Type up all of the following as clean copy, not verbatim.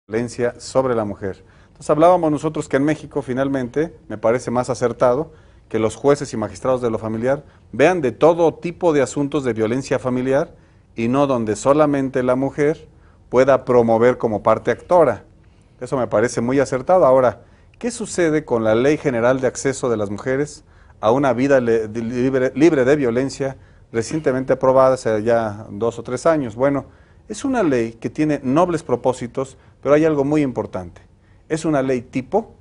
violencia sobre la mujer. Entonces hablábamos nosotros que en México finalmente, me parece más acertado, que los jueces y magistrados de lo familiar vean de todo tipo de asuntos de violencia familiar y no donde solamente la mujer pueda promover como parte actora. Eso me parece muy acertado. Ahora, ¿qué sucede con la Ley General de Acceso de las Mujeres a una vida libre de violencia, recientemente aprobada hace ya 2 o 3 años? Bueno, es una ley que tiene nobles propósitos, pero hay algo muy importante. Es una ley tipo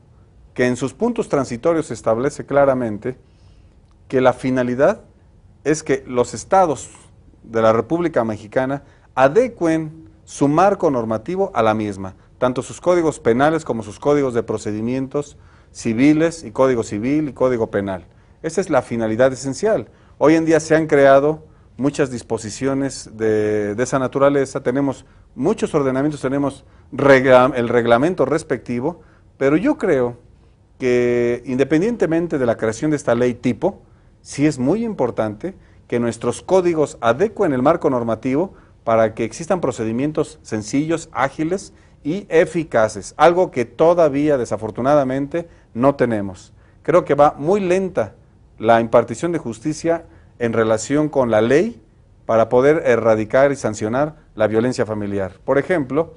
que en sus puntos transitorios establece claramente que la finalidad es que los estados de la República Mexicana adecuen su marco normativo a la misma, tanto sus códigos penales como sus códigos de procedimientos civiles y código civil y código penal. Esa es la finalidad esencial. Hoy en día se han creado muchas disposiciones de esa naturaleza, tenemos muchos ordenamientos, tenemos el reglamento respectivo, pero yo creo que independientemente de la creación de esta ley tipo, sí es muy importante que nuestros códigos adecuen el marco normativo para que existan procedimientos sencillos, ágiles y eficaces, algo que todavía desafortunadamente no tenemos. Creo que va muy lenta la impartición de justicia en relación con la ley para poder erradicar y sancionar la violencia familiar. Por ejemplo,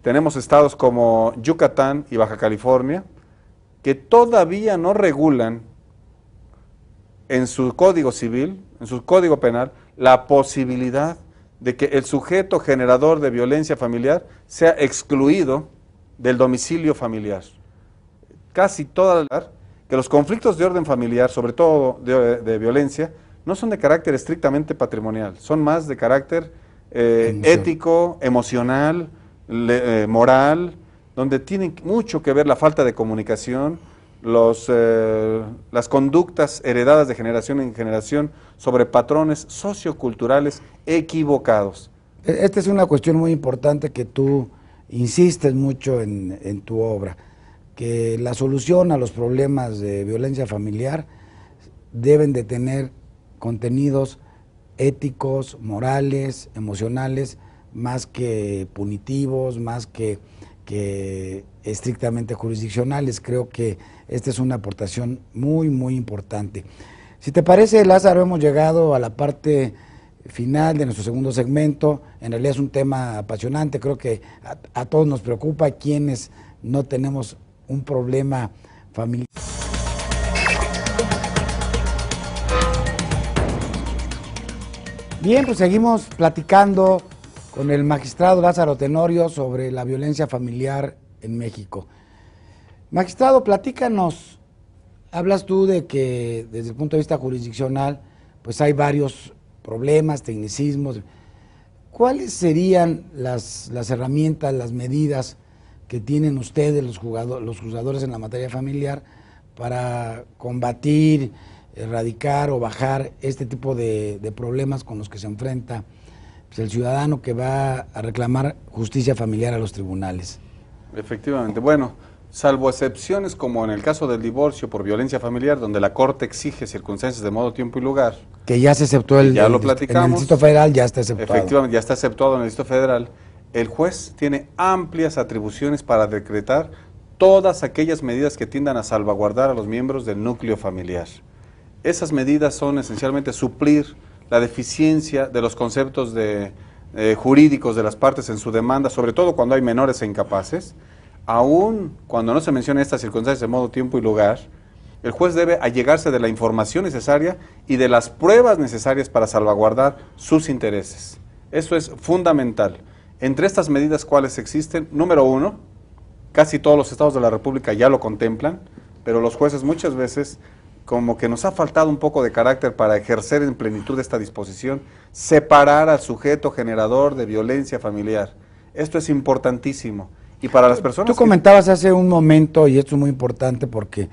tenemos estados como Yucatán y Baja California que todavía no regulan en su código civil, en su código penal, la posibilidad de que el sujeto generador de violencia familiar sea excluido del domicilio familiar. Casi todas que los conflictos de orden familiar, sobre todo de violencia, no son de carácter estrictamente patrimonial, son más de carácter ético, emocional, moral, donde tienen mucho que ver la falta de comunicación, las conductas heredadas de generación en generación sobre patrones socioculturales equivocados. Esta es una cuestión muy importante que tú insistes mucho en tu obra, que la solución a los problemas de violencia familiar deben de tener contenidos éticos, morales, emocionales, más que punitivos, más que estrictamente jurisdiccionales. Creo que esta es una aportación muy, muy importante. Si te parece, Lázaro, hemos llegado a la parte final de nuestro segundo segmento. En realidad es un tema apasionante, creo que a todos nos preocupa, quienes no tenemos un problema familiar. Bien, pues seguimos platicando con el magistrado Lázaro Tenorio sobre la violencia familiar en México. Magistrado, platícanos, hablas tú de que desde el punto de vista jurisdiccional, pues hay varios problemas, tecnicismos. ¿Cuáles serían las herramientas, las medidas que tienen ustedes, los juzgadores en la materia familiar, para combatir, erradicar o bajar este tipo de problemas con los que se enfrenta pues, el ciudadano que va a reclamar justicia familiar a los tribunales? Efectivamente, bueno, salvo excepciones como en el caso del divorcio por violencia familiar, donde la Corte exige circunstancias de modo, tiempo y lugar. Que ya se exceptuó ya lo platicamos. En el Distrito Federal ya está exceptuado. Efectivamente, ya está exceptuado en el Distrito Federal. El juez tiene amplias atribuciones para decretar todas aquellas medidas que tiendan a salvaguardar a los miembros del núcleo familiar. Esas medidas son esencialmente suplir la deficiencia de los conceptos jurídicos de las partes en su demanda, sobre todo cuando hay menores e incapaces. Aún cuando no se mencionan estas circunstancias de modo, tiempo y lugar, el juez debe allegarse de la información necesaria y de las pruebas necesarias para salvaguardar sus intereses. Eso es fundamental. Entre estas medidas, ¿cuáles existen? Número 1, casi todos los estados de la República ya lo contemplan, pero los jueces muchas veces, como que nos ha faltado un poco de carácter para ejercer en plenitud esta disposición, separar al sujeto generador de violencia familiar. Esto es importantísimo. Y para las personas... Tú comentabas hace un momento, y esto es muy importante porque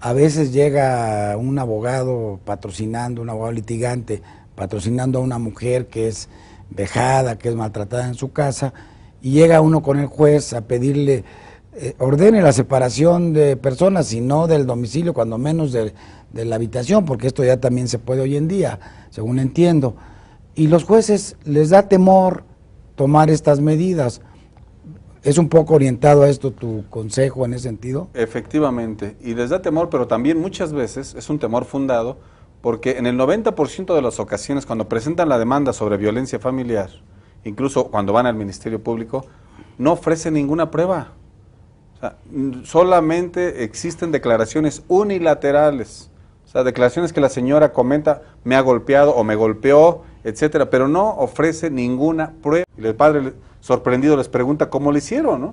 a veces llega un abogado patrocinando, un abogado litigante, patrocinando a una mujer que es vejada, que es maltratada en su casa, y llega uno con el juez a pedirle ordene la separación de personas y no del domicilio, cuando menos de la habitación, porque esto ya también se puede hoy en día, según entiendo. Y los jueces les da temor tomar estas medidas. ¿Es un poco orientado a esto tu consejo en ese sentido? Efectivamente, y les da temor, pero también muchas veces es un temor fundado, porque en el 90% de las ocasiones cuando presentan la demanda sobre violencia familiar, incluso cuando van al Ministerio Público, no ofrecen ninguna prueba. O sea, solamente existen declaraciones unilaterales, o sea, declaraciones que la señora comenta, me ha golpeado o me golpeó, etcétera, pero no ofrece ninguna prueba. Y el padre sorprendido les pregunta cómo le hicieron, ¿no?